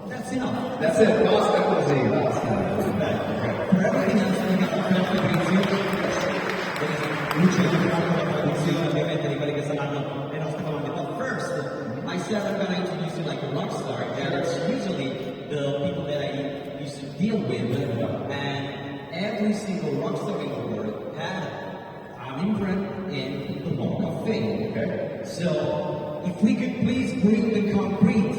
That's enough. That's it, basta così, basta. Per everything else we got una luce di la tradizione ovviamente di quelle che saranno le nostre colonne. But first, I said I'm going to introduce you like a rock star. That's usually the people that I used to deal with, and every single rock star in the world had an imprint in the Walk of Fame. Okay. So if we could please bring the concrete,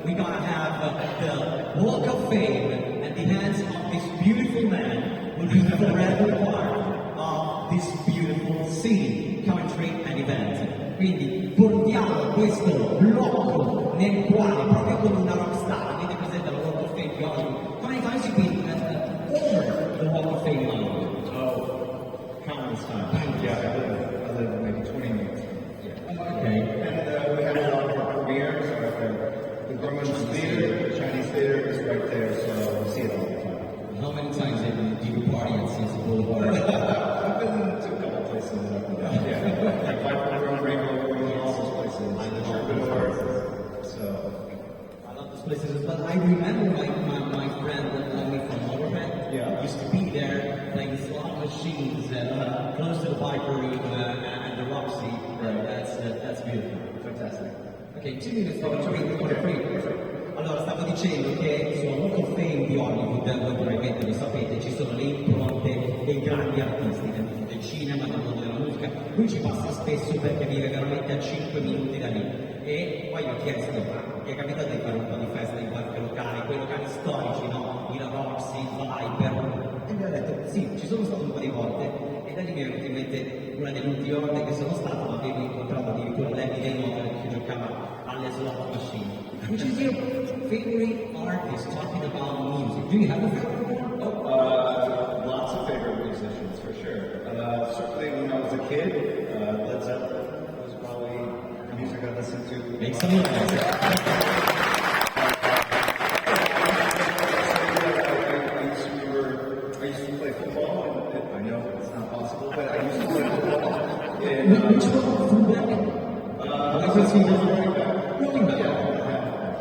we're gonna have the Walk of Fame, and the hands of this beautiful man will be forever part of this beautiful city, country and event. Quindi portiamo questo blocco nel quale, proprio come una rockstar, avete presente la Walk of Fame di oggi? How many times you've been over the Walk of Fame line? Oh, countless times. Yeah, I live maybe 20 minutes. Yeah. Okay. And we have a lot of premieres. The Grumman's Theater, the Chinese Theater is right there, so we see it all the time. How many times do you party at Caesar Boulevard? I've been to a couple places up and down. Yeah, like White Rainbow, all those places. So I love those places as well. I remember my friend that told me from Motorhead. Yeah. Used to be there playing slot machines close to the Piper Room and the Roxy. That's beautiful. fantastic. Ok, 2 minuti Allora, stavo dicendo che sulla Walk of Fame di Hollywood, voi probabilmente lo sapete, ci sono le impronte dei grandi artisti del mondo del cinema, del mondo della musica. Lui ci passa spesso perché vive veramente a 5 minuti da lì. E poi gli ho chiesto, ma ti è capitato di fare un po' di festa in qualche locale, quei locali storici, no? I Roxy, il Viper. E mi ha detto, sì, ci sono stato un po' di volte. E da lì mi è venuta in mente una delle ultime volte che sono stato, ma avevo incontrato addirittura Lenny del Mondo che giocava alle slot machine. Which is your favorite artist talking about music? Do you have a favorite one? Lots of favorite musicians, for sure. Certainly when I was a kid, Led Zeppelin was probably the music I listened to. Make some noise. I used to play football, and I know it's not possible, but I used to play football. Which one? Fumetto? I was running back. Running back.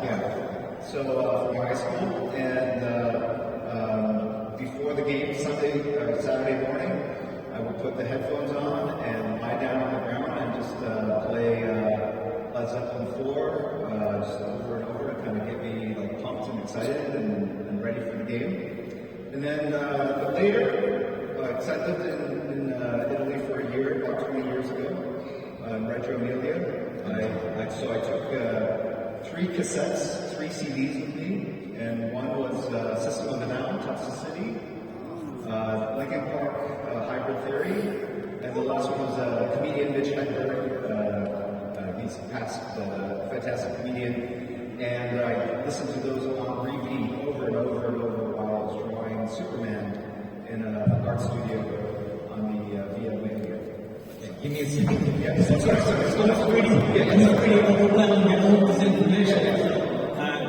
Yeah. So from high school, and before the game Saturday morning, I would put the headphones on and lie down on the ground and just play Led Zeppelin 4, just over and over to kind of get me like pumped and excited and ready for the game. And then but later, because I lived in Italy for a year, about 20 years ago, in Reggio Emilia. So I took 3 cassettes, 3 CDs with me, and one was System of a Down, Toxicity, Linkin Park, Hybrid Theory, and the last one was comedian Mitch Hedberg. He's passed, fantastic comedian, and I listened to those on repeat over and over and over while I was drawing Superman in an art studio on the Via Media. Give me a second. Yeah, it's pretty overwhelming with all this information.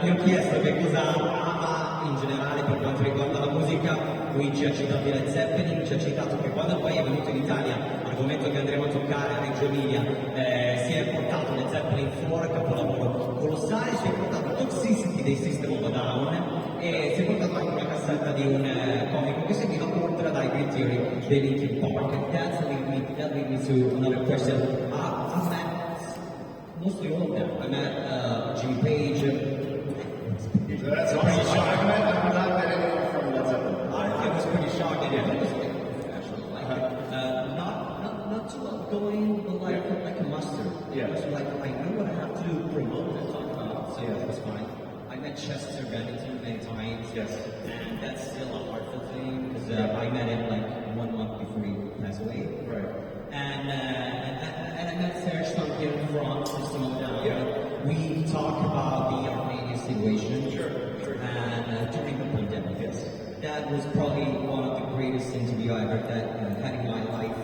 Vi ho chiesto che cosa ama in generale per quanto riguarda la musica. Lui ci ha citato i Led Zeppelin, ci ha citato che quando poi è venuto in Italia, argomento che andremo a toccare a Reggio Emilia, si è portato Led Zeppelin 4, capolavoro colossale, si è portato Toxicity dei System of a Down e si è portato anche una cassetta di un comico che seguiva Ultra da Hybrid Theory dei Linkin Park. That leads me to another question. I met mostly all of them. I met Jimmy Page. So that's pretty shocking. I've not met anyone from Led Zeppelin. I was pretty shocked. I didn't professional. Not too outgoing, but like a mustard. Yeah. So like I know what I have to promote and talk about, so that was fine. I met Chester Bennington many times. Yes. And that's still a heartful thing because I met him like 1 month before he passed away. Right. And I met Serge from here in France, System of a Down. Yeah. We talk about the Armenian situation. During the pandemic, yes. That was probably one of the greatest interviews I ever had in my life,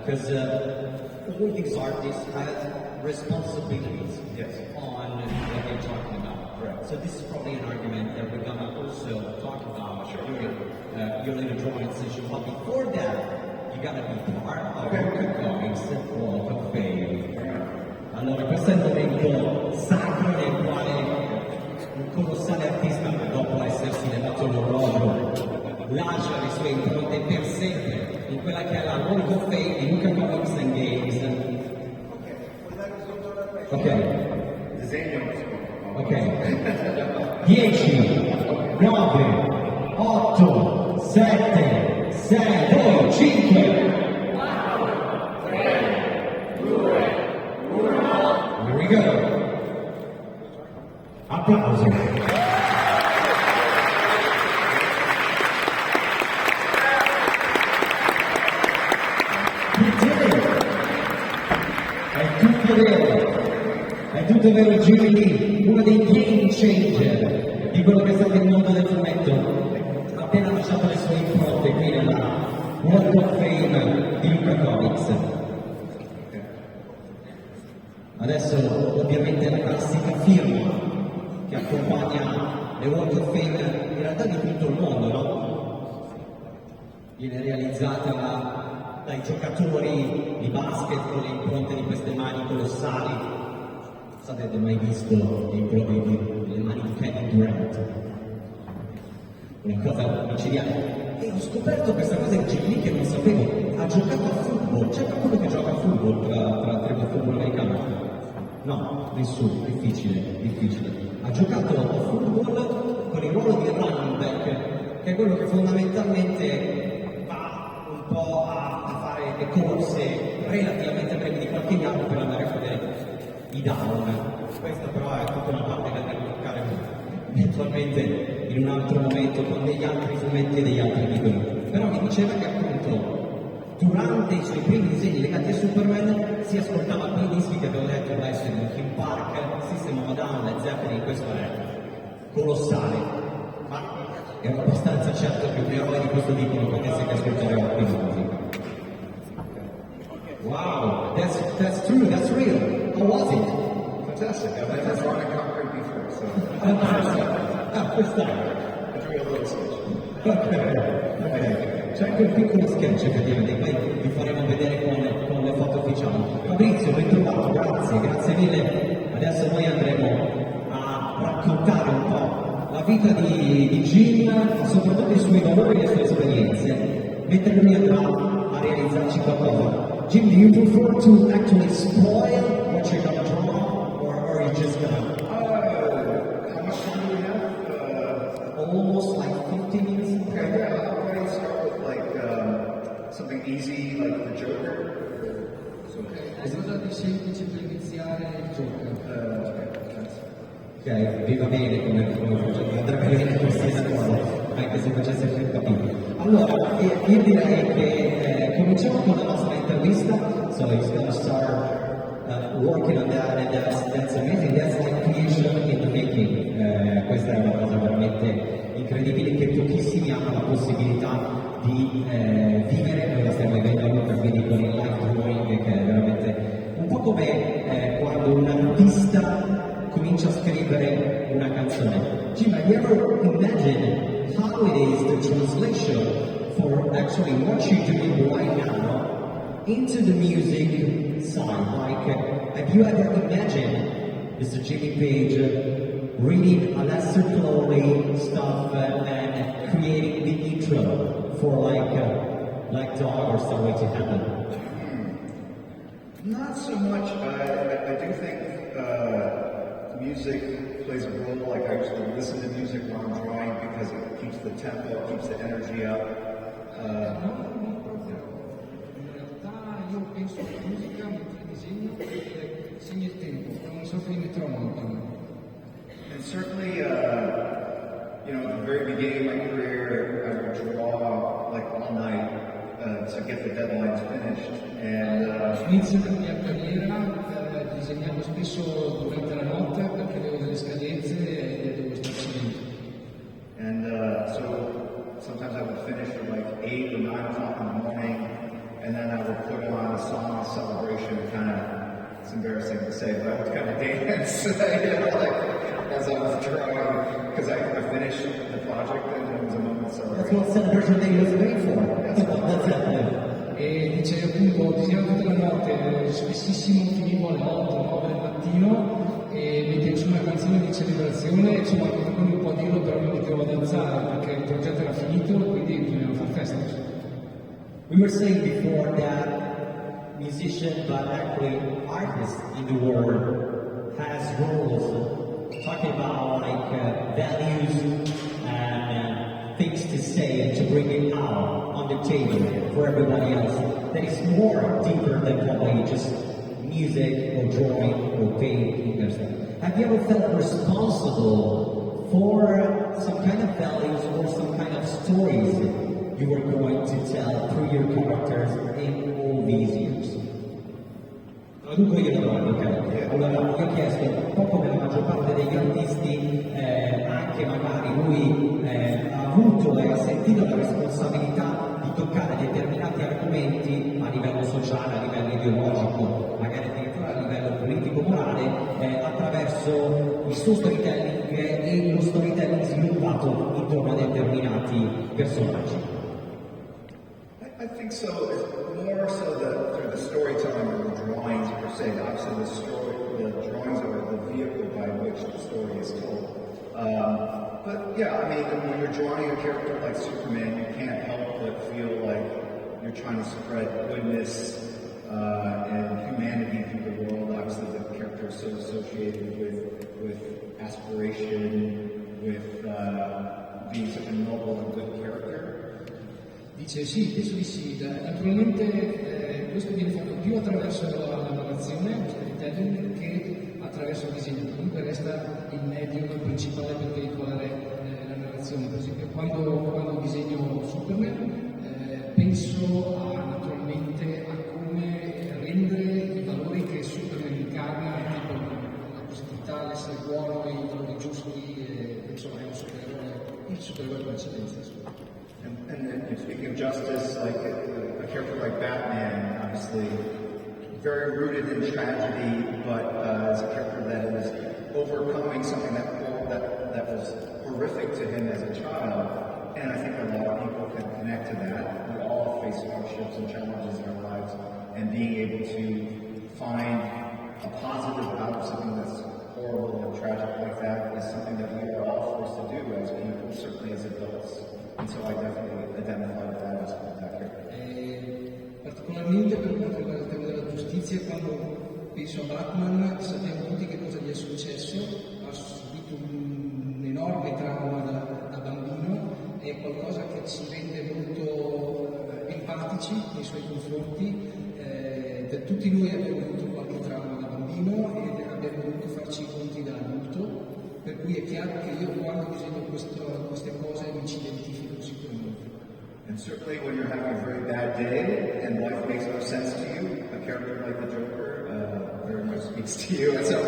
because all these artists have responsibilities on what they're talking about. Right. So this is probably an argument that we're gonna also talk about during your little drawing session. But before that, you gotta be part of Lucca Comics Walk of Fame. Allora, questo è il momento sacro nel quale un colossale artista, dopo essersi levato l'orologio, lascia le sue impronte per sempre in quella che è la Walk of Fame di Lucca Comics Games. Ok. Disegno. Ok. 10, 9, 8, 7, 6, 5. Here we go. Applausi. È tutto vero, Gigi, uno dei game changer di quello che è stato il mondo del fumetto. Ha appena lasciato le sue impronte qui nella Walk of Fame di Lucca Comics. Adesso ovviamente la classica firma che accompagna le Walk of Fame in realtà di tutto il mondo, no? Viene realizzata dai giocatori di basket con le impronte di queste mani colossali. Non so se avete mai visto le mani di Kevin Durante. Una cosa micidiale. E ho scoperto questa cosa in GD che non sapevo. Ha giocato a football. C'è qualcuno che gioca a football tra il football americano? No, nessuno, difficile. Ha giocato a football con il ruolo di running back, che è quello che fondamentalmente va un po' a fare le corse relativamente brevi di qualche yard per andare a fare i down. Questa però è tutta una parte che andremo a toccare eventualmente in un altro momento con degli altri fumetti e degli altri titoli. Però mi diceva che appunto durante i suoi primi disegni legati a Superman si ascoltava quei dischi che avevo detto da essere Linkin Park, System of a Down, Led Zeppelin. Questo è colossale, ma ero abbastanza certo che più roba di questo tipo non potesse che ascolteremo più musica. Wow, that's true, that's real. How was it? Fantastic. I've never drawn a concrete before, so Questa I'm doing a little sketch. ok. C'è anche un piccolo sketch effettivamente, poi vi faremo vedere con le foto ufficiali. Fabrizio, ben trovato, grazie mille. Adesso noi andremo a raccontare un po' la vita di Jim, ma soprattutto i suoi valori e le sue esperienze, mentre lui andrà a realizzarci qualcosa. Jim, do you prefer to actually spoil what you're gonna draw, or are you just gonna... How much time do we have? Almost like 15 minutes? Okay, yeah, I'll probably start with like something easy like the Joker. Qualcosa di semplice per iniziare il gioco. Ok, viva bene come andrebbe bene qualsiasi cosa, anche se facesse più capito. Allora, io direi che cominciamo con la nostra intervista. So he's gonna start working on that, and that's amazing. That's like creation in the making. Questa è una cosa veramente incredibile che pochissimi hanno la possibilità di vivere. Noi la stiamo vivendo a Lucca, quindi con il live drawing, che è veramente un po' come quando un artista comincia a scrivere una canzone. Jim, have you ever imagined how it is the translation for actually what you're doing right now into the music side? Like, have you ever imagined Mr. Jimmy Page reading Aleister Crowley stuff and creating the intro for like Dog or Stairway to Heaven? Not so much. I do think music plays a role. Like I actually listen to music while I'm drawing because it keeps the tempo, keeps the energy up. In realtà io penso alla musica mentre disegno perché segna il tempo, è una sorta di metronomo. And certainly, you know, at the very beginning of my career, I would draw like all night to get the deadlines finished. And All'inizio della mia carriera disegnavo spesso durante la notte perché avevo delle scadenze e dovevo to say, but I would kind of dance, you know, like as I was drawing, because I finished the project and it was a moment of That's celebration. what Celebration Day was made for. That's it. E dice appunto, ho disegnato tutta la notte, spessissimo finivo alle 8-9 del mattino e mettevo su una canzone di celebrazione, insomma non mi può dirlo, però mi mettevo a danzare perché il progetto era finito, quindi bisognava fare festa. We were saying before that musician, but actually artist in the world has roles, talking about like values and things to say and to bring it out on the table for everybody else. That is more deeper than probably just music or drawing or painting or something. Have you ever felt responsible for some kind of values or some kind of stories you were going to tell through your characters in all these years? Dunque io domando, ok? Allora, io ho chiesto, un po' come la maggior parte degli artisti, anche magari lui ha avuto e ha sentito la responsabilità di toccare determinati argomenti a livello sociale, a livello ideologico, magari addirittura a livello politico-morale, attraverso il suo storytelling e lo storytelling sviluppato intorno a determinati personaggi. I think so, more so through the storytelling or the drawings per se. Obviously the drawings are the vehicle by which the story is told. But yeah, I mean, when you're drawing a character like Superman, you can't help but feel like you're trying to spread goodness and humanity through the world. Obviously the character is so associated with aspiration, with being such a noble and good character. Dice sì, penso di sì. Naturalmente questo viene fatto più attraverso la narrazione, lo storytelling, che attraverso il disegno. Comunque resta il medium principale per veicolare la narrazione. Per esempio, quando disegno Superman, penso naturalmente a come rendere i valori che Superman incarna, tipo la positività, l'essere buono, i valori giusti, insomma è un supereroe, il supereroe per eccellenza. And then speaking of justice, like a character like Batman, obviously very rooted in tragedy, but is a character that is overcoming something that was horrific to him as a child. And I think a lot of people can connect to that. We all face hardships and challenges in our lives, and being able to find a positive out of something that's horrible and tragic like that is something that we are all forced to do as people, certainly as adults. And so I definitely identify with that aspect of that character. Particolarmente per quanto riguarda il tema della giustizia, quando penso a Batman sappiamo tutti che cosa gli è successo, ha subito un enorme trauma da bambino, è qualcosa che ci rende molto empatici nei suoi confronti. Tutti noi abbiamo avuto qualche trauma da bambino e abbiamo dovuto farci i conti da adulto, per cui è chiaro che io quando disegno queste cose mi ci identifico sicuramente. And certainly when you're having a very bad day and life makes no sense to you, a character like the Joker very much speaks to you. And so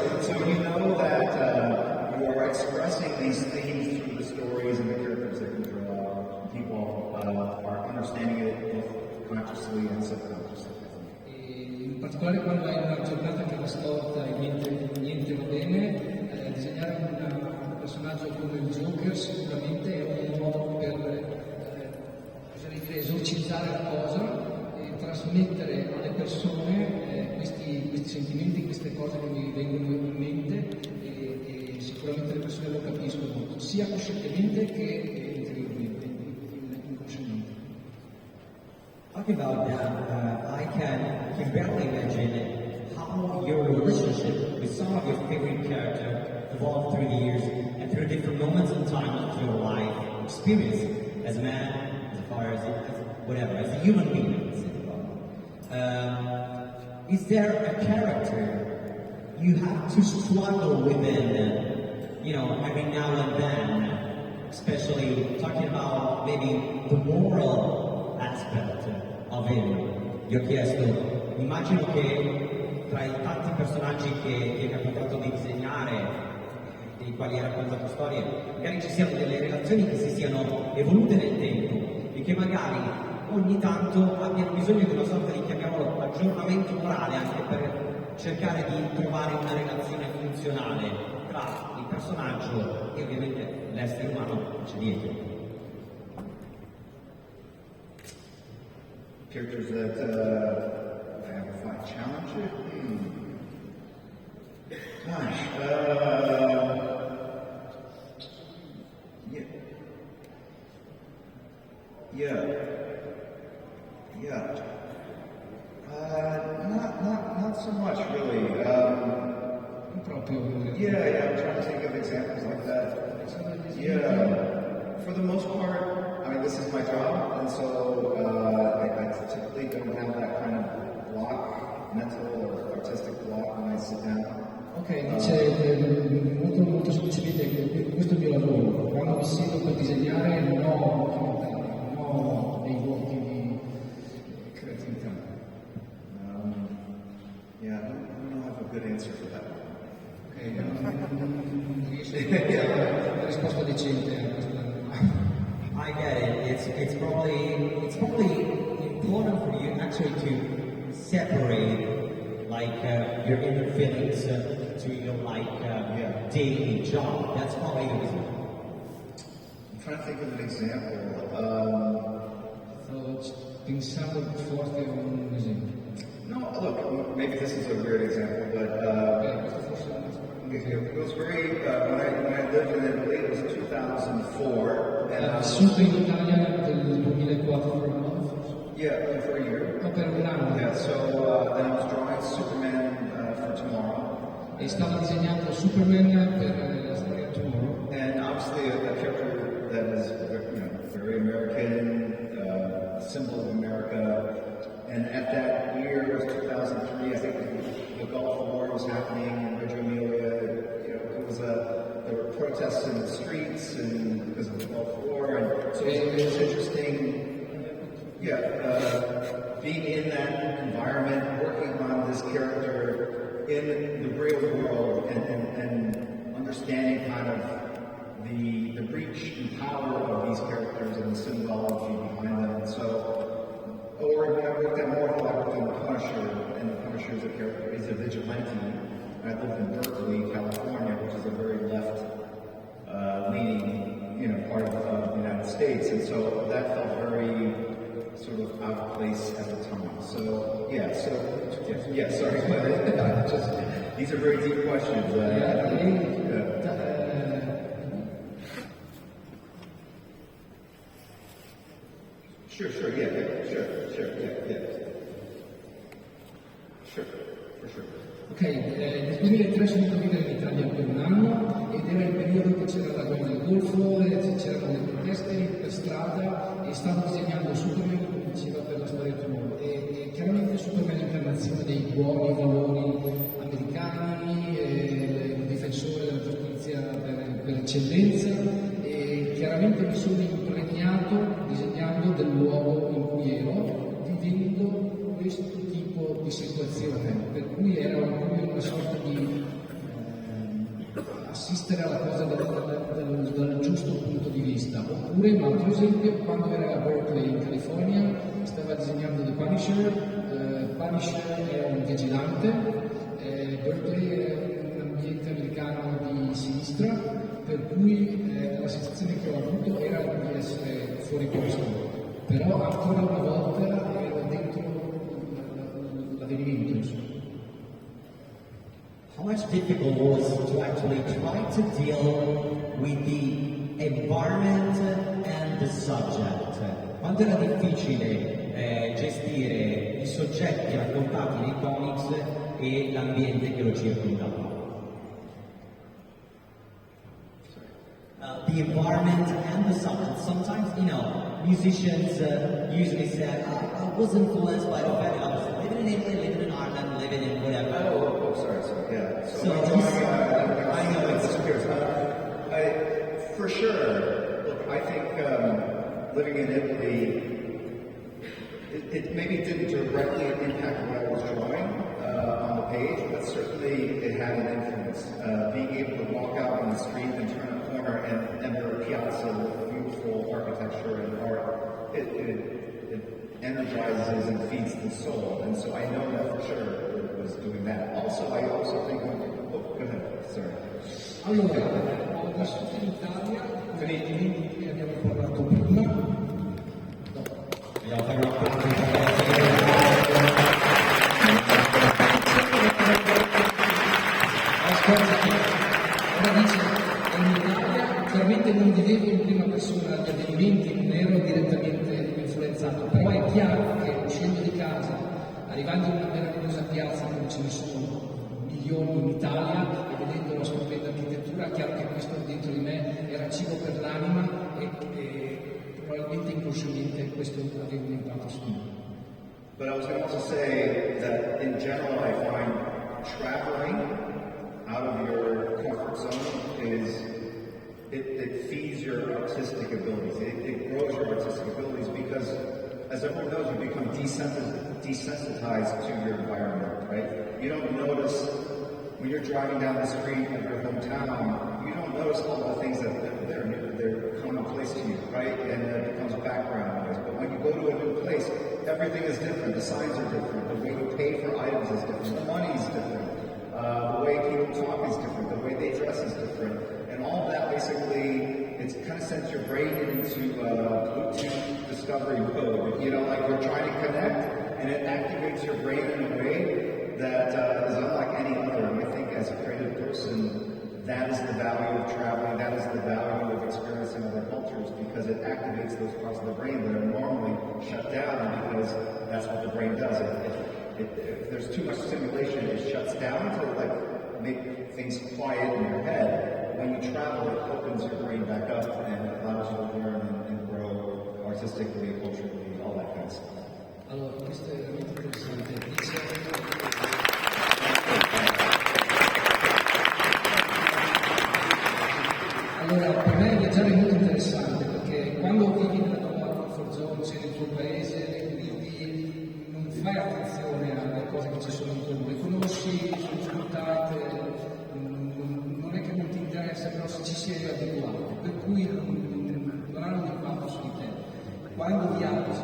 you know that you are expressing these themes through the stories and the characters that you draw. People are understanding it both consciously and subconsciously. In particolare quando hai una giornata che va storta e niente va bene, disegnare un personaggio come il Joker sicuramente è un modo per esorcizzare la cosa e trasmettere alle persone questi sentimenti, queste cose che mi vengono in mente e sicuramente le persone lo capiscono sia coscientemente che interiormente, inconsciamente. Talking about that, I can barely imagine how your relationship with some of your favorite characters evolved through the years and through different moments in time of your life experience as a man, as far as whatever, as a human being. Is there a character you have to struggle within, every now and then, especially talking about maybe the moral aspect of him? Gli ho chiesto, immagino che tra i tanti personaggi che è capitato di disegnare, dei quali hai raccontato storie, magari ci siano delle relazioni che si siano evolute nel tempo e che magari ogni tanto abbiano bisogno di una sorta di, chiamiamolo, aggiornamento morale anche per cercare di trovare una relazione funzionale tra il personaggio e ovviamente l'essere umano che c'è dietro. Characters that I have to find challenge it? Gosh, not so much really. Yeah, I'm trying to think of examples like that. Yeah, for the most part, I mean, this is my job, and so I typically don't have that kind of block, mental or artistic block when I sit down. Ok, dice molto semplicemente che questo è il mio lavoro. Quando mi siedo per disegnare non ho dei vuoti di creatività. Yeah, I don't have a good answer for that. Ok, non riesco a dare una risposta decente a questa domanda. I get it. It's probably important for you actually to separate like your inner feelings to your daily job. That's probably the reason. I'm trying to think of an example. Sto pensando più forte a un esempio. No, look, maybe this is a weird example, but it was very, when I lived in Italy, it was 2004. Ho vissuto in Italia nel 2004 per un anno. Yeah, for a year. No, per un anno. Yeah, so then I was drawing Superman for tomorrow. E stavo disegnando Superman per la storia Tomorrow. And obviously a character that is, very American, symbol of America. And at that year, it was 2003, I think the Gulf War was happening in Reggio Emilia. It was there were protests in the streets and because of the Gulf War. And so it was interesting, being in that environment, working on this character in the real world and understanding kind of the reach and power of these characters and the symbology behind them. And so, or when I worked at Mortal, I worked on the Punisher, and the Punisher is a character, is a vigilante. And I lived in Berkeley, California, which is a very left-leaning, part of the United States. And so that felt very sort of out of place at the time. So, sorry, but these are very deep questions. Sure, for sure. Ok, nel 2003 sono andato a vivere in Italia per un anno ed era il periodo che c'era la guerra del Golfo, c'erano le proteste per strada e stavo disegnando Superman, come diceva, per la storia Tomorrow. E chiaramente Superman è l'incarnazione dei buoni valori americani, il difensore della giustizia per eccellenza e chiaramente mi sono impregnato disegnando del luogo in cui ero, vivendo questo tipo di situazione, per cui era come una sorta di assistere alla cosa dal giusto punto di vista. Oppure un altro esempio, quando era a Berkeley in California, stava disegnando The Punisher. Punisher è un vigilante, Berkeley è un ambiente americano di sinistra, per cui la sensazione che ho avuto era di essere fuori posto, però ancora una volta ero dentro l'avvenimento, insomma. How much difficult was to actually try to deal with the environment and the subject? Quanto era difficile gestire i soggetti raccontati nei comics e l'ambiente che lo circondava? The environment and the subject. Sometimes, musicians usually say, I was influenced by the fact I was living in Italy, living in Ireland, living in whatever. Sorry, yeah. So I know it disappears. For sure, look, I think living in Italy, it maybe didn't directly impact what I was drawing on the page, but certainly it had an influence. Being able to walk out on the street and turn a corner and there are piazza with beautiful architecture and art, it energizes and feeds the soul. And so I know that for sure was doing that. Also, I also think, oh, go ahead, sorry. Allora, ho vissuto in Italia, come di cui abbiamo parlato prima. Vogliamo fare una parte Ora dice, in Italia chiaramente non vivevo in prima persona gli avvenimenti, non ero direttamente influenzato, però è chiaro che uscendo di casa, arrivando in una meravigliosa piazza dove ce ne sono milioni in Italia e vedendo la stupenda architettura, è chiaro che questo dentro di me era cibo per l'anima e probabilmente inconsciamente questo aveva un impatto su me. But I was going to also say that in general, I find traveling out of your comfort zone it feeds your artistic abilities. It grows your artistic abilities because, as everyone knows, you become desensitized to your environment, right? You don't notice when you're driving down the street of your hometown. You don't notice all the things that they're commonplace to you, right? And it becomes background noise. But when you go to a new place, everything is different. The signs are different. The way you pay for items is different. The money is different. The way people talk is different. The way they dress is different. And all that basically, it kind of sends your brain into Bluetooth discovery mode. You know, like you're trying to connect, and it activates your brain in a way that is unlike any other. And I think as a creative person, that is the value of traveling, that is the value of experiencing other cultures, because it activates those parts of the brain that are normally shut down, because that's what the brain does. If there's too much stimulation, it shuts down to like make things quiet in your head. When you travel, it opens your brain back up and allows you to learn and grow artistically, culturally, all that kind of stuff. Allora, questo è veramente interessante. Allora, per me viaggiare è molto interessante perché quando vivi nella tua comfort zone, sei nel tuo paese, le guidi, non fai attenzione alle cose che ci sono intorno, le conosci, sono scontate, non è che non ti interessa, però se ci sei abituato, per cui non hanno un impatto su di te. Quando viaggi,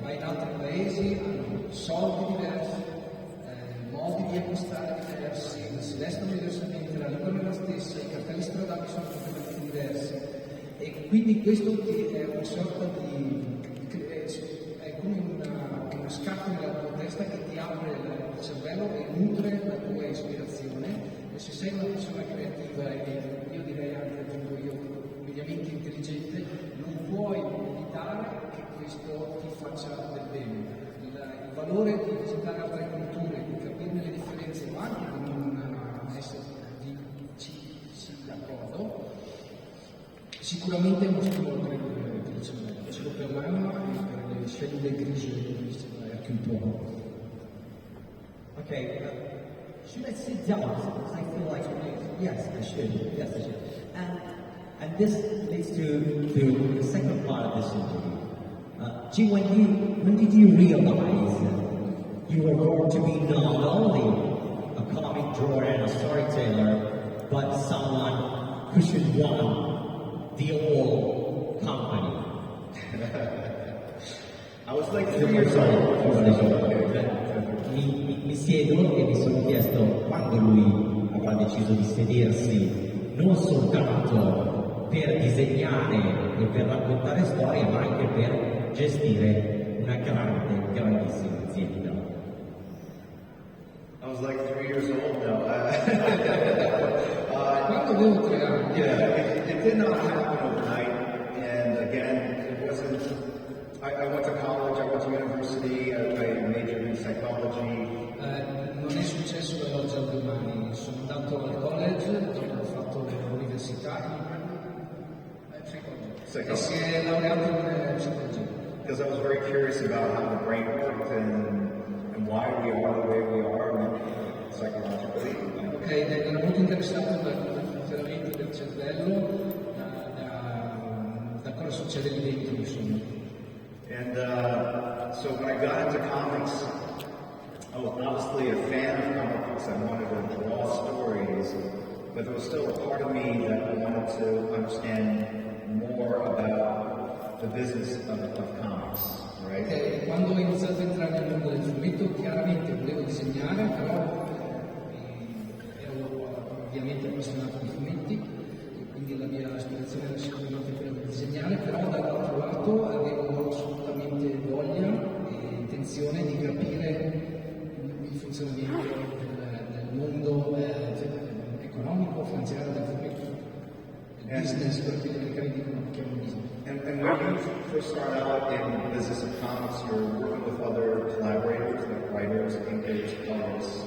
vai in altri paesi, hanno soldi diversi, modi di acquistare diversi, si vestono diversamente, la lingua non è la stessa, i cartelli stradali sono completamente diversi e quindi questo è una sorta è come una scatola nella tua testa che ti apre il cervello e nutre la tua ispirazione e se sei una persona creativa e io direi anche, aggiungo io, mediamente intelligente, non puoi evitare che questo ti faccia del bene. Il valore di visitare altre culture, di capirne le differenze, ma anche di non essere sì d'accordo, sicuramente è uno stimolo per il cervello, ce l'ho per l'anima e per le cellule grigie anche un po'. Okay, should I sit down? Because I feel like yes, I should. Yes, I should. And this leads to the second part of this interview. Jim, when did you realize you were going to be not only a comic drawer and a storyteller, but someone who should run the whole company? I was like 3 years old. Mi siedo e mi sono chiesto quando lui avrà deciso di sedersi non soltanto per disegnare e per raccontare storie, ma anche per gestire una grandissima azienda. I was like 3 years old now. Quando avevo 3 anni? Yeah, it did not happen overnight. And again, it wasn't. I went to college, I went to university, I majored in psychology. Non è successo dall'oggi al domani, sono andato al college, dopo ho fatto l'università e si è laureato in psicologia. Because I was very curious about how the brain worked and why we are the way we are psychologically. Ok, ero molto interessato dal funzionamento del cervello, da cosa succede lì dentro, insomma. And so when I got into comics, I was obviously a fan of comic books. I wanted to draw stories, but there was still a part of me that wanted to understand more about the business of comics, right? Quando ho iniziato a entrare nel mondo del fumetto, chiaramente volevo disegnare, però ero ovviamente appassionato di fumetti, e quindi la mia aspirazione era sicuramente quella di disegnare, però dall'altro lato avevo assolutamente voglia e intenzione di capire il funzionamento del mondo economico, finanziario del fumetto, il business, quello che gli americani chiamano business. And when you first start out in the business of comics, you're working with other collaborators, like writers, inkers, colorists,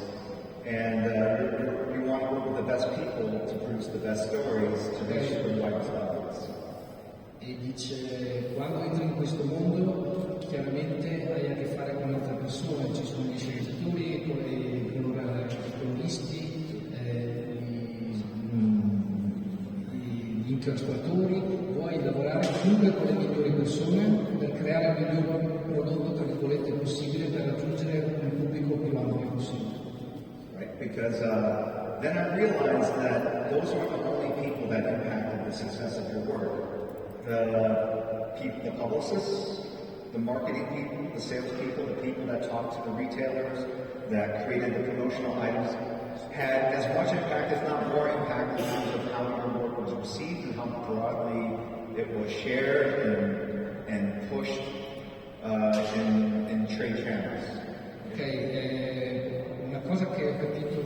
and you want to work with the best people to produce the best stories to reach the widest audience. E dice, quando entri in questo mondo, chiaramente hai a che fare con altre persone, ci sono gli sceneggiatori, i coloristi, gli illustratori, vuoi lavorare comunque con le migliori persone per creare il miglior prodotto, tra virgolette, possibile per raggiungere un pubblico più ampio possibile. Right, because then I realized that those aren't the only people that impacted the success of your work. The publicists, the marketing people, the salespeople, the people that talked to the retailers, that created the promotional items, had as much impact, if not more impact, in terms of how your work was received and how broadly it was shared and pushed in trade channels. Una cosa che ho capito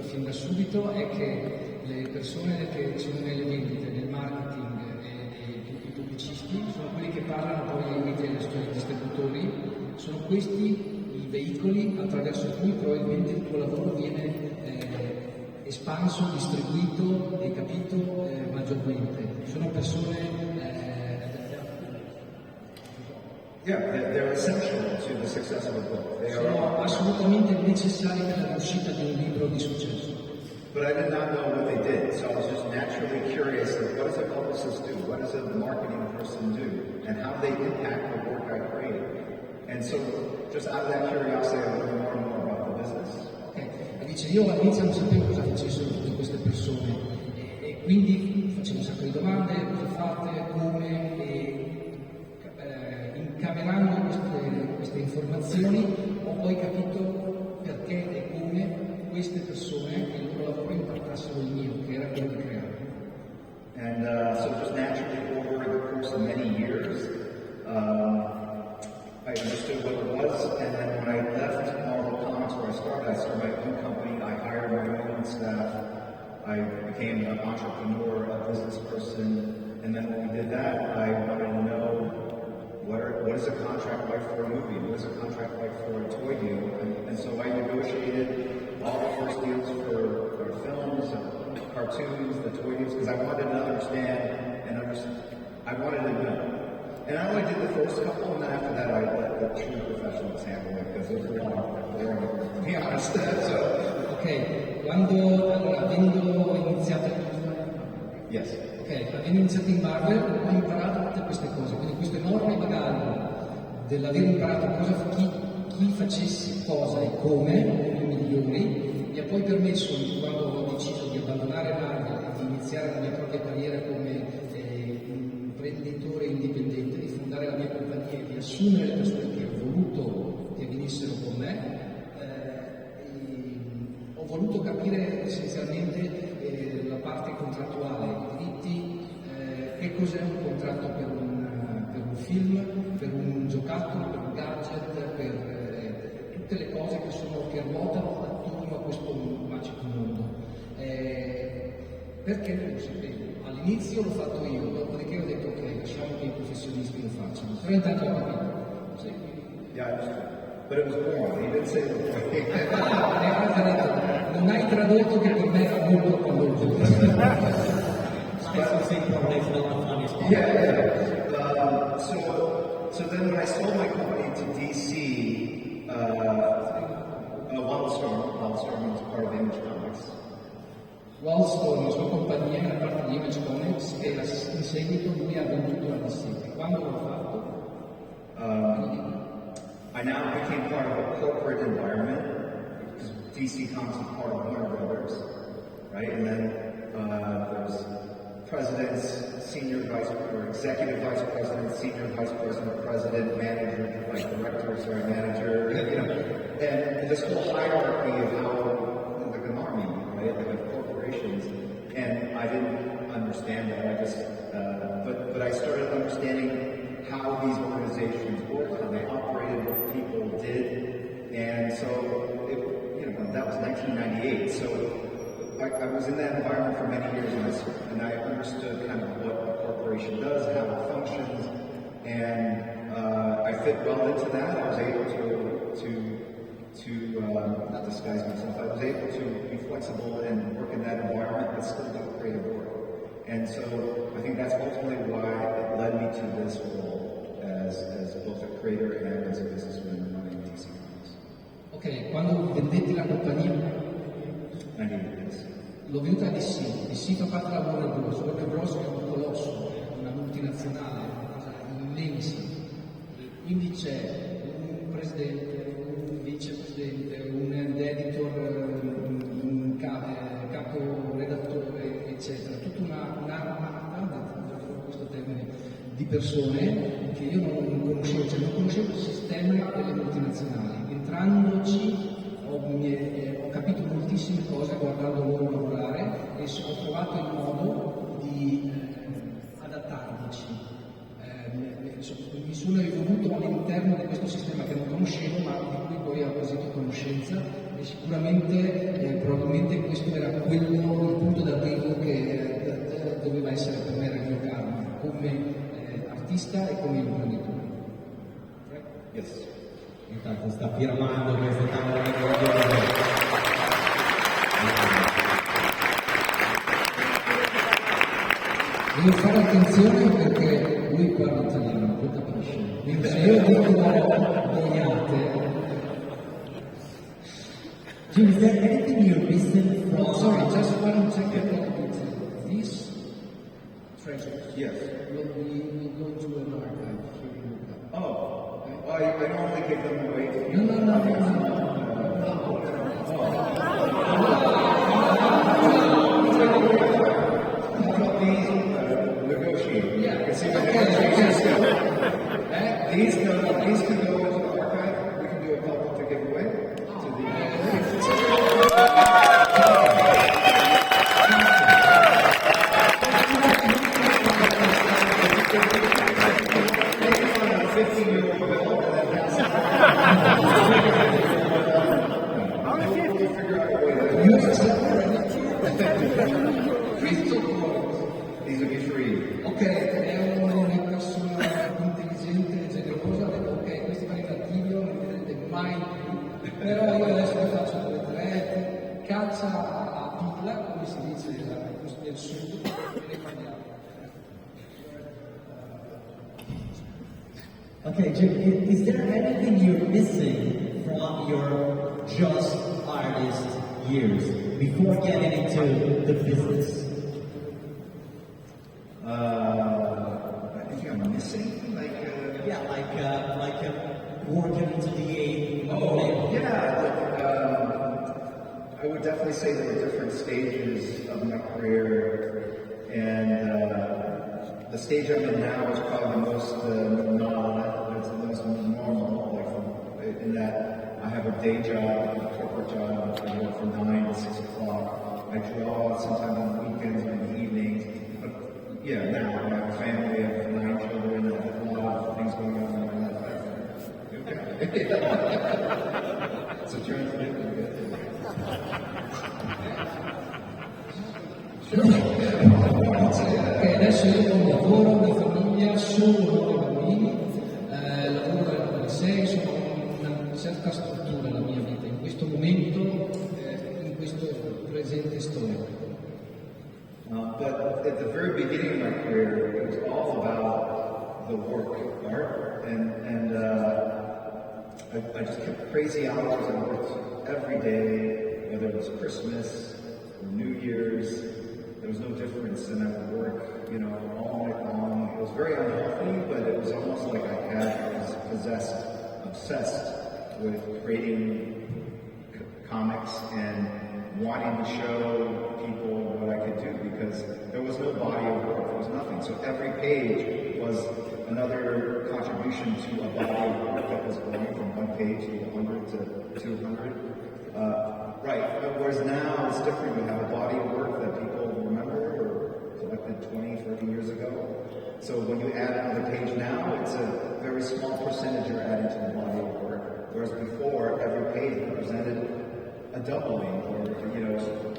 fin da subito è che le persone che sono nelle vendite, nel marketing e i pubblicisti sono quelli che parlano poi ai retailer, ai distributori, sono questi i veicoli attraverso cui probabilmente il tuo lavoro viene espanso, distribuito e capito maggiormente. Sono persone they're essential to the success of a book. sono assolutamente necessari per la riuscita di un libro di successo. But I did not know what they did, so I was just naturally curious, like, what does a publicist do? What does a marketing person do? And how do they impact the work I create? And so, just out of that curiosity, I learned more and more about the business. E dice, io all'inizio non sapevo cosa facessero tutte queste persone e quindi facevo un sacco di domande, cosa fate, come, incamerando queste informazioni ho poi capito perché e come queste persone e il loro lavoro impattassero il mio, che era quello di creare. And so just naturally over the course of many years, I understood what it was, and then when I left Marvel Comics where I started my own company, I hired my own staff, I became an entrepreneur, a business person, and then when we did that, I wanted to know what is a contract like for a movie, what is a contract like for a toy deal, and so I negotiated all the first deals for films, cartoons, the toy deals, because I wanted to understand, I wanted to know. And I only did the first couple, and then after that I let the true professionals handle it, because it was really boring, to be honest. Ok, avendo iniziato Yes. avendo iniziato in Marvel ho imparato tutte queste cose, quindi questo enorme bagaglio dell'aver imparato chi facesse cosa e come, i migliori, mi ha poi permesso, quando ho deciso di abbandonare Marvel e di iniziare la mia propria carriera come imprenditore indipendente, di fondare la mia compagnia e di assumere le persone che ho voluto che venissero con me, ho voluto capire essenzialmente la parte contrattuale, i diritti, che cos'è un contratto per un film, per un giocattolo, per un gadget, per tutte le cose che ruotano attorno a questo magico mondo. Perché non lo sapevo? All'inizio l'ho fatto io, dopodiché ho detto ok, lasciamo che i professionisti lo facciano. Però intanto ho capito. Sì. Yeah, but it was boring. He didn't say it was boring. Non hai tradotto che per me era molto palloso. Spesso sempre non è stato funny spot. Yeah. So then when I sold my company to DC, Wildstorm was part of Image Comics. Wildstorm, la sua compagnia, era parte di Image Comics e in seguito lui ha venduto a DC. Quando l'ho fatto? I now became part of a corporate environment because DC Comics is part of Warner Brothers, right? And then there's presidents, senior vice or executive vice president, senior vice president, president, manager, like director, sorry, manager, you know, and this whole hierarchy of how, like an army, right, like of corporations, and I didn't understand that. I just, but I started understanding how these organizations work, how they operated, what people did, and so, that was 1998. So I was in that environment for many years, and I understood kind of what a corporation does, how it functions, and I fit well into that. I was able to not disguise myself. I was able to be flexible and work in that environment, but still do creative work. And so I think that's ultimately why it led me to this role as both a creator and as a businessman running DC Comics. Ok, quando vendetti la compagnia? L'ho venuta a DC fa parte della Warner Bros, Warner Bros è un colosso, una multinazionale, una cosa immensa, quindi c'è un presidente, un vicepresidente, un editor, un capo redattore, eccetera, tutta un'armata, questo termine, di persone che io non conoscevo, cioè non conoscevo il sistema delle multinazionali. Entrandoci ho capito moltissime cose guardando loro lavorare e ho trovato il modo di adattarmici. Mi sono evoluto all'interno di questo sistema che non conoscevo ma di cui poi ho acquisito conoscenza e sicuramente, probabilmente questo era il punto d'arrivo che doveva essere per me Reggio Calma, come artista e come imprenditore. Yes. Intanto sta firmando questa tavola di controllo. Devo fare attenzione perché lui parla italiano, lo capisce. Quindi se io dico boiate. Jim, is there anything you're missing from... Sorry, just one second. These treasures Yes. will go to an archive here in Lucca. Oh, I normally give them away to you. No. Negotiate. Yeah. You see the negotiation. These can go into the archive. We can do a couple to give away to the 15-year-old bill and then pass it. We'll figure out a way These will be free. Ok, è una persona intelligente e generosa, ha detto ok, questi vanno in archivio, non vedrete mai più, però io adesso vi faccio 2 o 3, caccia a pila, come si dice nel sud, e le prendiamo. Okay, Jim, is there anything you're missing from your just artist years before getting into the business? Anything I'm missing? Working into the I would definitely say there were different stages of my career, and the stage I'm in now is probably the most it's the most normal, like in that I have a day job, a corporate job, I work from 9 to 6 o'clock, I draw sometimes on weekends and in the evenings, but yeah, now I have a family, I have 9 children, I have a lot of things going on in my life. It's a journey for me. Ok, adesso io ho un lavoro, una famiglia, solo 9 bambini, lavoro dalle 9 alle 6, insomma ho una certa struttura nella mia vita, in questo momento, in questo presente storico. But at the very beginning of my career, it was all about the work, art, and I just kept crazy hours. I worked every day, whether it was Christmas or New Year's. There was no difference, and I would work, all night long. It was very unhealthy, but it was almost like I was obsessed with creating comics and wanting to show people what I could do because there was no body of work, there was nothing. So page was another contribution to a body of work that was going from one page to 100 to 200. Right, whereas now it's different. You have a body of work that people remember or collected 20, 30 years ago. So when you add another page now, it's a very small percentage you're adding to the body of work. Whereas before, every page represented a doubling or,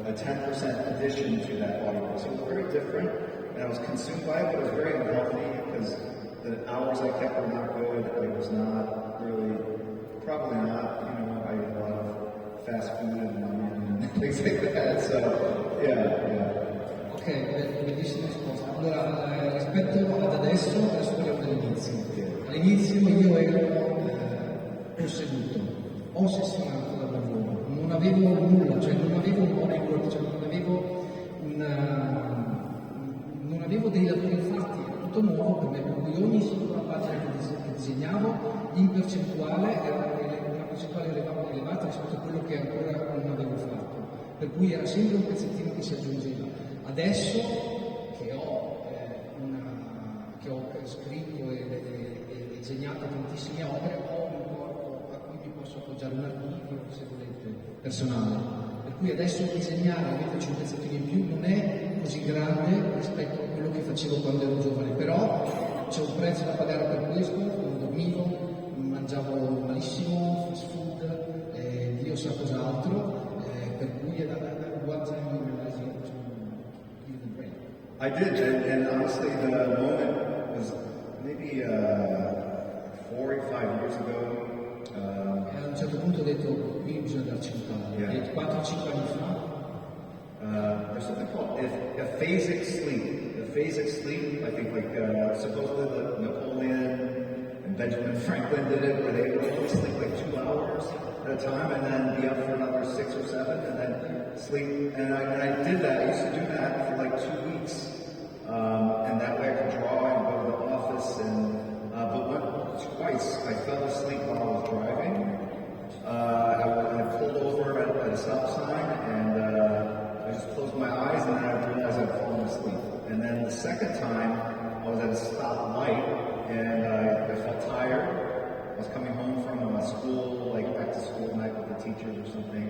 a 10% addition to that body of work. So it was very different, and I was consumed by it, but it was very unhealthy because the hours I kept were not good. I was not really, probably not, I ate a lot of fast food and things like that. So, yeah. Ok, bellissima risposta. Allora, rispetto ad adesso parliamo dell'inizio. All'inizio io ero posseduto, ossessionato dal lavoro, non avevo nulla, cioè non avevo un bodyboard, cioè non avevo dei lavori fatti, era tutto nuovo per me, per cui ogni singola pagina che disegnavo in percentuale era una percentuale elevata rispetto a quello che ancora non avevo fatto, per cui era sempre un pezzettino che si aggiungeva. Adesso che ho scritto e disegnato tantissime opere, ho un corpo a cui mi posso appoggiare un archivio, se volete, personale. Per cui adesso disegnare, metterci un pezzettino in più, non è così grande rispetto a quello che facevo quando ero giovane, però c'è un prezzo da pagare per questo, non dormivo, mangiavo malissimo, fast food, Dio sa cos'altro, per cui è da I did, and honestly, the moment was maybe 4 or 5 years ago. A un certo punto ho detto, qui bisogna darci un taglio. Yeah. 4-5 anni fa. There's something called aphasic sleep. Aphasic sleep, I think, supposedly Napoleon and Benjamin Franklin did it, where they would only sleep like 2 hours at a time, and then be up for another 6 or 7, and then sleep. And I did that. I used to do that for like 2 weeks, and that way I could draw and go to the office. But twice I fell asleep while I was driving. I pulled over at a stop sign, and I just closed my eyes, and then I realized I'd fallen asleep. And then the second time, I was at a stop light, and I felt tired. I was coming home from school, like back to school night with the teachers or something,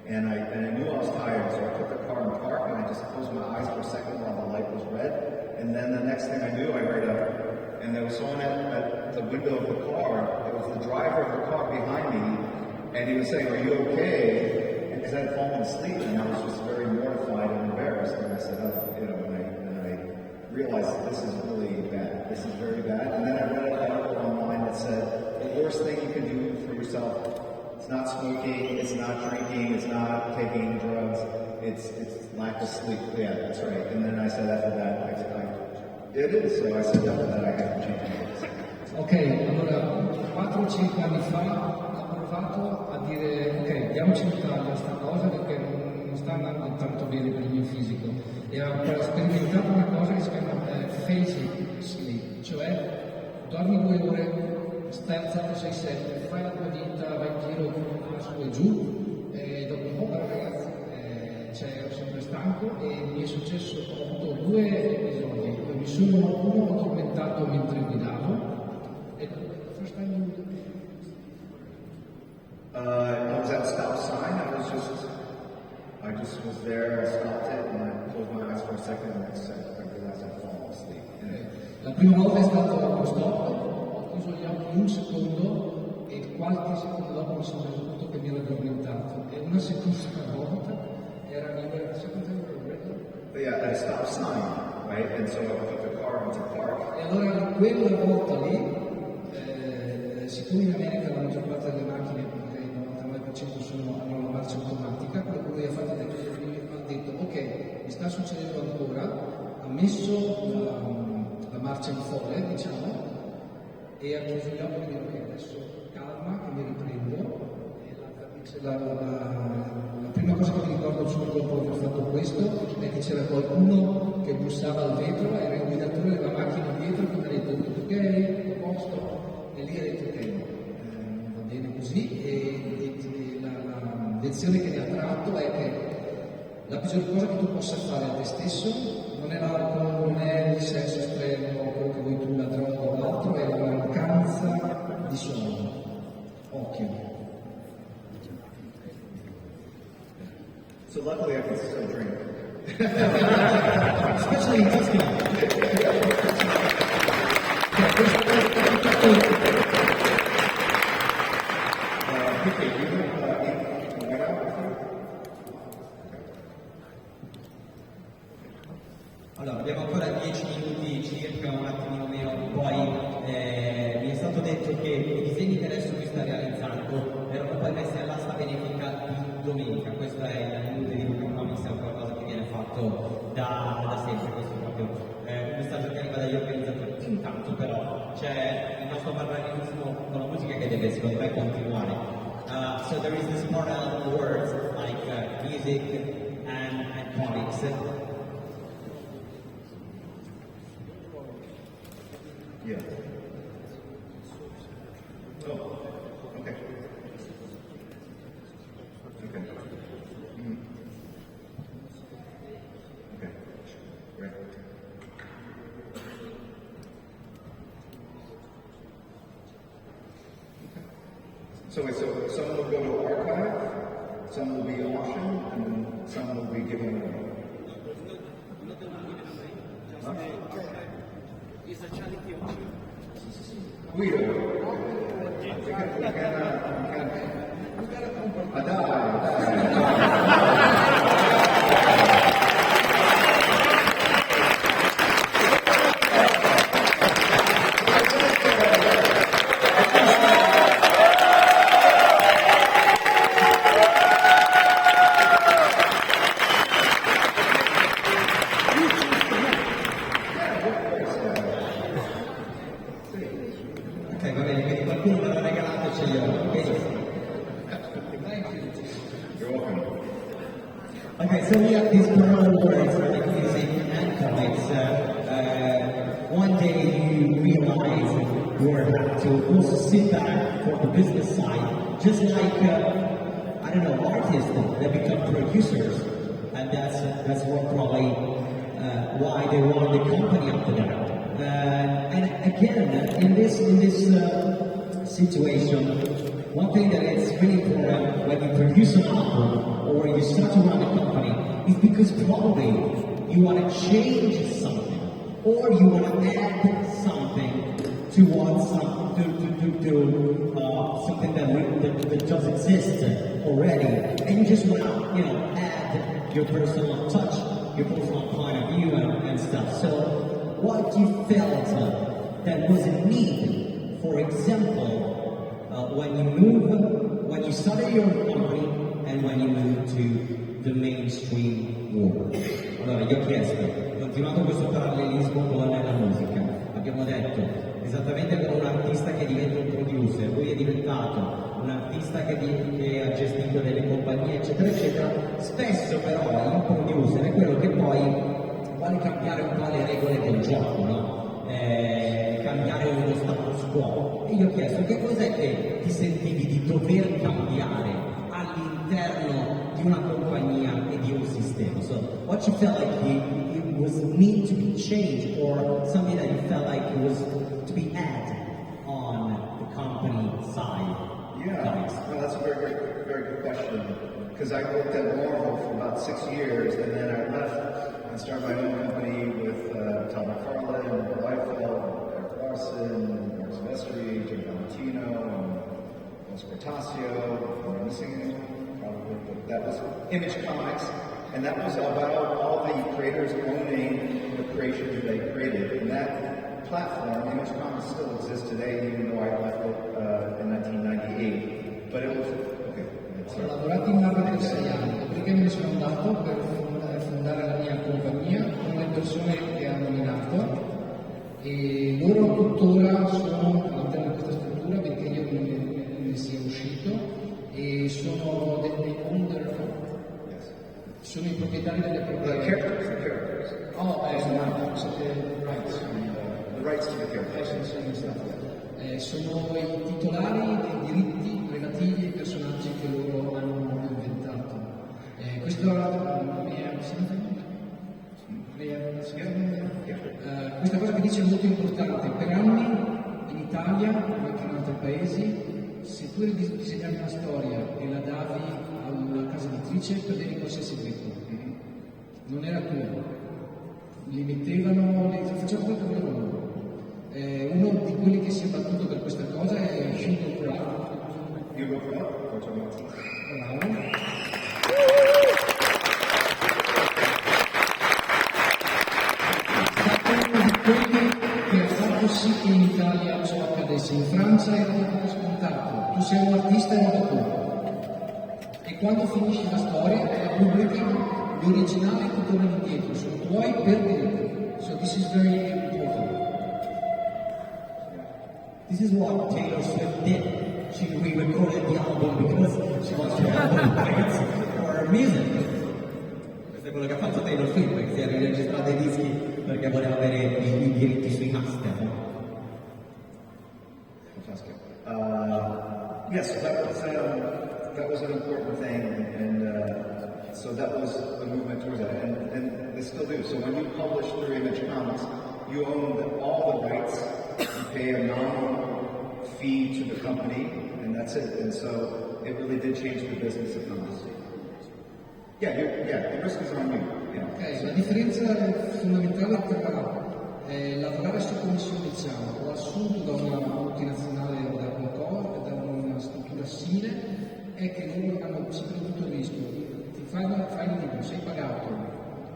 and I knew I was tired, so I put the car in park, and I just closed my eyes for a second while the light was red, and then the next thing I knew, I heard and there was someone at the window of the car. It was the driver of the car behind me, and he was saying, "Are you okay?" Because I had fallen asleep, and I was just very mortified and embarrassed, and I said, and I realized that this is really bad. This is very bad. And then I read an article online that said, the worst thing you can do for yourself, it's not smoking, it's not drinking, it's not taking drugs, it's lack of sleep. Yeah, that's right. And then I said after that, it is. So I said after that, I got to change it. Ok, allora 4-5 anni fa ho provato a dire, ok, diamoci un taglio a questa cosa perché non sta andando tanto bene per il mio fisico. E ho sperimentato una cosa che si chiama phasic sleep, cioè dormi 2 ore, stai alzato 6-7, fai la tua vita, vai in giro su e giù, e dopo un po' però ragazzi, ero sempre stanco e mi è successo, ho avuto 2 episodi, mi sono uno addormentato mentre guidavo, e first time I was at a stop sign. I just was there. I stopped it and I closed my eyes for a second, and I realized I'd fallen asleep. La prima volta è stato allo stop, ho chiuso gli occhi un secondo e qualche secondo dopo mi sono reso conto che mi ero addormentato. E una seconda volta era libera, Yeah, at a stop sign, right? And so I put the car into park. E allora quella volta lì, siccome in America la maggior parte delle macchine, il 99% hanno la marcia automatica, quello che lui ha fatto è ha detto ok, mi sta succedendo ancora, ha messo la marcia in folle, diciamo, e ha chiuso gli occhi e ha detto ok, adesso calma che mi riprendo. E la prima cosa che mi ricordo subito dopo che ho fatto questo è che c'era qualcuno che bussava al vetro, era il guidatore della macchina dietro che mi ha detto tutto ok, a posto, e lì ha detto ok, va bene così, e la lezione che ne ha tratto è che la peggior cosa che tu possa fare a te stesso non è l'alcol, non è il sesso estremo, di suono. Occhio. So luckily I can still drink. Especially in Tuscany. Allora, abbiamo ancora 10 minuti circa, un attimino meno, poi mi è stato detto che i disegni che adesso lui sta realizzando erano poi messi all'asta benefica di domenica. Questo è il mondo di Lucca Comics, è un qualcosa che viene fatto da sempre, questo è proprio un messaggio che arriva dagli organizzatori. Intanto però c'è il nostro parallelismo con la musica che deve secondo me continuare. So there is this parallel words like music and comics. Yeah. Oh, okay. Okay. Mm. Okay. Great. So some will go to archive, some will be auction, and some will be given away. Huh? Guido, Ok, va bene, quindi qualcuno me l'ha regalato e ce li ho. Benissimo. You're welcome. Okay, so we have these parallel words like music and comics. One day you realize you have to also sit back for the business side, just like, I don't know, artists that become producers, and that's what probably why they run the company after that. And again, in this situation, one thing that is really important when you produce an album or you start to run a company is because probably you want to change something or you want to add something to something that does exist already, and you just want to add your personal touch, your personal point of view and stuff. So what you felt that was a need, for example, when you started your company and when you moved to the mainstream world. Allora, io ho chiesto, continuando questo parallelismo con la musica, abbiamo detto, esattamente come un artista che diventa un producer, lui è diventato un artista che ha gestito delle compagnie, eccetera, eccetera, spesso però il producer è quello che poi vuole cambiare un po' le regole del gioco, no? Cambiare uno status quo. E io ho chiesto che cos'è che ti sentivi di dover cambiare all'interno di una compagnia e di un sistema. So what you felt like it was need to be changed or something that you felt like it was to be added on the company side? Yeah, no, that's a very good question. Because I worked at Marvel for about 6 years, and then I left and started my own company with Todd McFarlane, Liefeld, Eric Larson, Mark Silvestri, Jim Valentino, and Oscar Tasio. Am I missing anyone? Probably, but that was Image Comics, and that was about all the creators owning the creations they created. And that platform, Image Comics, still exists today, even though I left it in 1998. But it was okay. Ho lavorato in Marvel per 6 anni, perché me ne sono andato per fondare la mia compagnia con le persone che hanno nominato e loro tuttora sono all'interno di questa struttura perché io ne sia uscito e sono dei owner, sono i proprietari delle proprie Characters. Oh, rights. The rights to the characters. Sono i titolari dei diritti relativi ai personaggi che loro hanno inventato. Questa cosa che dice è molto importante. Per anni in Italia, ma anche in altri paesi, se tu eri disegnavi una storia e la davi alla casa editrice, perdevi qualsiasi diritto. Non era tuo. Li mettevano, facevano quello che volevano loro. Uno di quelli che si è battuto per questa cosa è Hugo Pratt. Hugo Pratt? Bravo. Che ha fatto sì che in Italia ciò accadesse. In Francia era tutto scontato, tu sei un artista e non tu. E quando finisci la storia, la pubblica, gli originali ti tornano indietro, sono tuoi per diritto. So this is very important. This is what Taylor Swift did. She re-recorded the album because she wants to have the rights for her music. Questo è quello che ha fatto Taylor Swift, perché si è riregistrato i dischi perché voleva avere i diritti sui master. Fantastic. Yes, that was an important thing, and so that was the movement towards that, and they still do. So when you publish through Image Comics, you own all the rights. You pay a nominal fee to the company, and that's it. And so it really did change the business of comics. The risk is on you. Yeah. Okay, la differenza fondamentale tra lavorare su commissione, diciamo, o assunto da una multinazionale o da qualcosa, da una struttura simile, è che loro hanno sempre tutto il rischio. Ti fai il libro, sei pagato,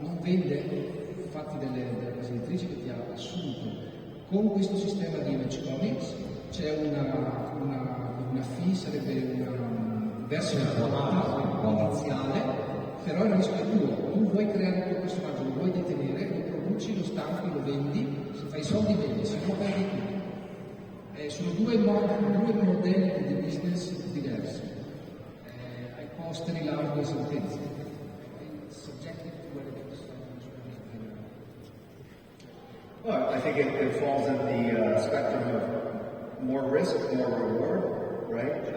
non vende, fatti delle case editrici che ti ha assunto. Con questo sistema di Image Comics c'è una fee, sarebbe una versione iniziale, però il rischio è tuo. Tu vuoi creare il tuo personaggio, lo vuoi detenere, lo produci, lo stampi, lo vendi, se fai soldi vendi, se no perdi tutto. Sono due modelli di business diversi. Ai posteri, l'audio e sentenze. Well, I think it falls in the spectrum of more risk, more reward, right?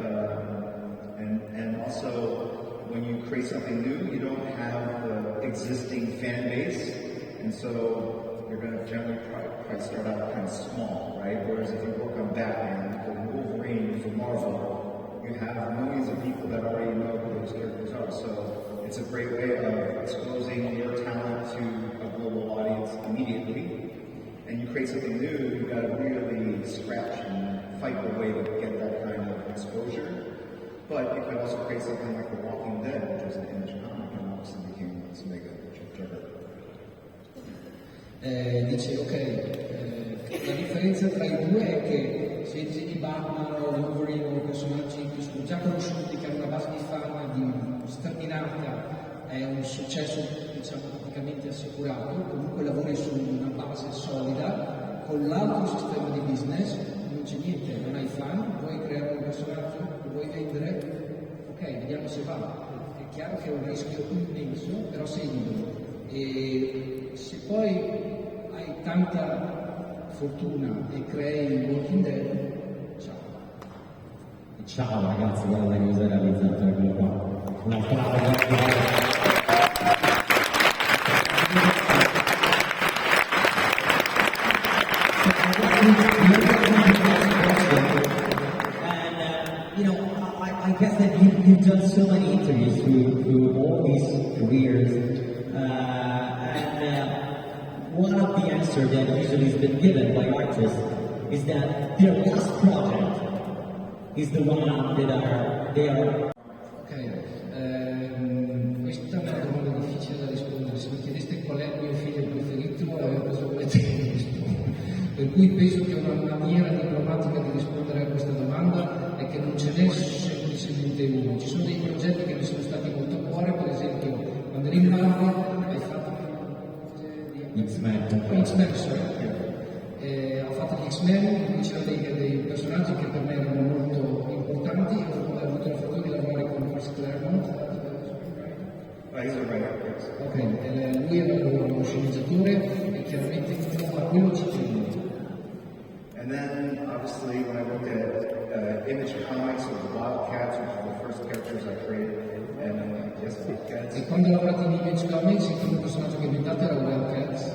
And also, when you create something new, you don't have the existing fan base, and so you're going to generally probably start out kind of small, right? Whereas if you work on Batman or Wolverine for Marvel, you have millions of people that already know who those characters are. So it's a great way of exposing your talent to a global audience immediately. And you create something new, you've got to really scratch and fight the way to get that kind of exposure. But you can also create something like The Walking Dead, which was an Image comic, and obviously became this mega juggernaut. Dice, ok, la differenza tra i due è che se disegni Batman o Wolverine o personaggi che sono già conosciuti, che hanno una base di fan sterminata, è un successo, diciamo, praticamente assicurato. Comunque lavori su una base solida. Con l'altro sistema di business non c'è niente, non hai fan, vuoi creare un personaggio, lo vuoi vendere, ok, vediamo se va. È chiaro che è un rischio immenso, però sei libero. E se poi hai tanta fortuna e crei il Walking Dead, ciao. Ciao ragazzi, guarda che cosa hai realizzato, eccolo qua. Un applauso. I guess that you've done so many interviews through all these careers, and one of the answers that usually has been given by artists is that their last project is the one that they are. Ok, questa è una domanda difficile da rispondere. Se mi chiedeste qual è il mio figlio preferito, cosa volete che vi risponda? Per cui penso che una maniera diplomatica di rispondere a questa domanda è che non ce n'è semplicemente uno. Ci sono dei progetti che mi sono stati molto a cuore, per esempio quando eri in Marvel hai fatto X-Men, ho fatto gli X-Men, in cui c'erano dei personaggi che per me erano molto importanti. Ho avuto la fortuna di lavorare con Chris Claremont. Ok, lui era uno sceneggiatore e chiaramente a quello ci tengo. And then, obviously, when I look at Image Comics, it was Wildcats, which were the first characters I created. And yes, Wildcats. E quando ho lavorato in Image Comics, il primo personaggio che ho inventato era Wildcats.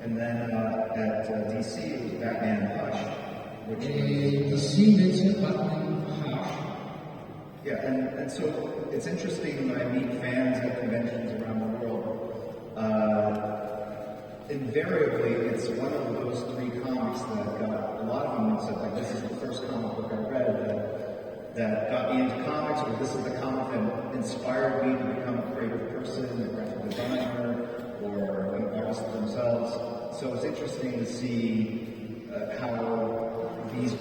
And then at DC, it was Batman and Hush. e di sì invece partono hash. Yeah, and so it's interesting when I meet fans at conventions around the world. Invariably, it's one of those three comics that got a lot of them said, like, this is the first comic book I read that got me into comics, or this is the comic that inspired me to become a creative person, a graphic designer, or an artist themselves. So it's interesting to see how these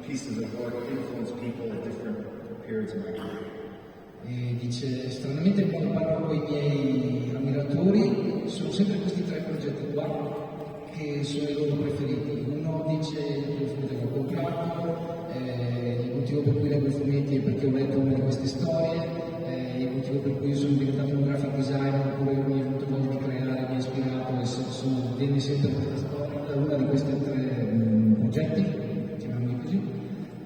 pieces of work influence people at different periods of my career. E dice, stranamente quando parlo con i miei ammiratori sono sempre questi tre progetti qua che sono i loro preferiti. Uno dice il fumetto che ho comprato, il motivo per cui leggo i fumetti è perché ho letto una di queste storie, il motivo per cui sono diventato un graphic designer oppure mi è venuto voglia di creare, mi ha ispirato e viene sempre questa storia da una di questi tre progetti, chiamiamoli così.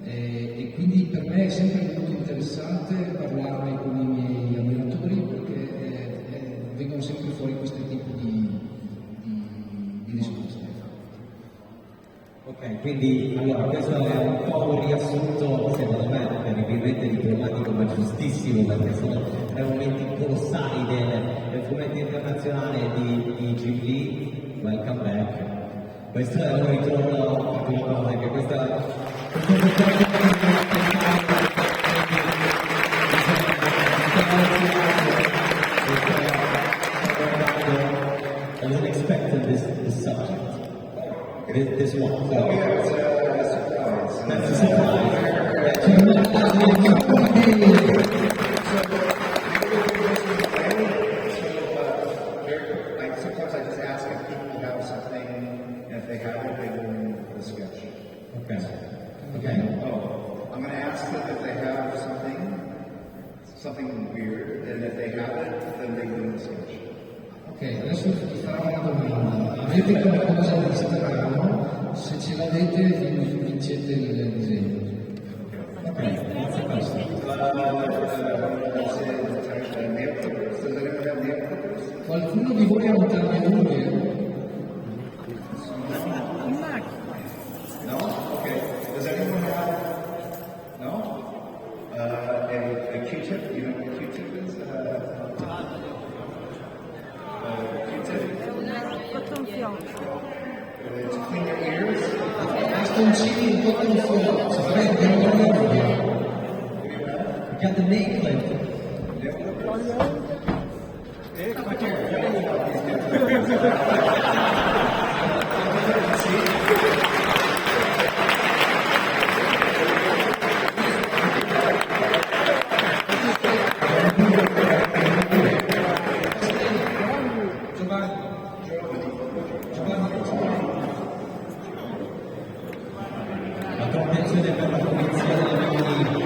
E quindi per me è sempre molto interessante parlarne con i miei ammiratori perché vengono sempre fuori questo tipo di discorsi. Ok, quindi allora questo è un po' un riassunto, secondo me, terribilmente diplomatico ma giustissimo, perché sono 3 momenti colossali del fumetto internazionale di Ghibli. Welcome back. Questo è un ritorno a quella cosa che questa I wasn't expecting this subject. This one. Oh, yeah, it's a surprise. That's a surprise. Sometimes I just ask if people have something, and if they have it, they go in the sketch. Okay. Okay. Oh, I'm going to ask them if they have something weird, and if they have it, then they go in the sketch. Ok, adesso ti farò una domanda. Avete qualcosa di strano? Se ce l'avete vincete il disegno. Ok, grazie a questo. Does anyone have nail clippers? Qualcuno di voi ha un tagliatore? No? Okay. Does anyone have? No? A Q-tip? You know what a Q-tip is? To clean your ears? Bastoncini in tutto il fuoco, si prende You got the nail clip. La tua attenzione per la pulizia delle mani.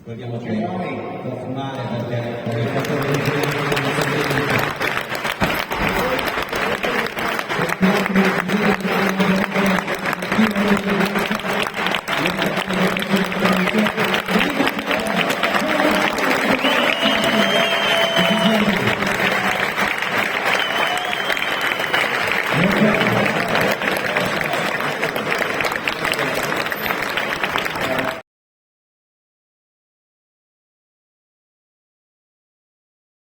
Ricordiamo che può fumare perché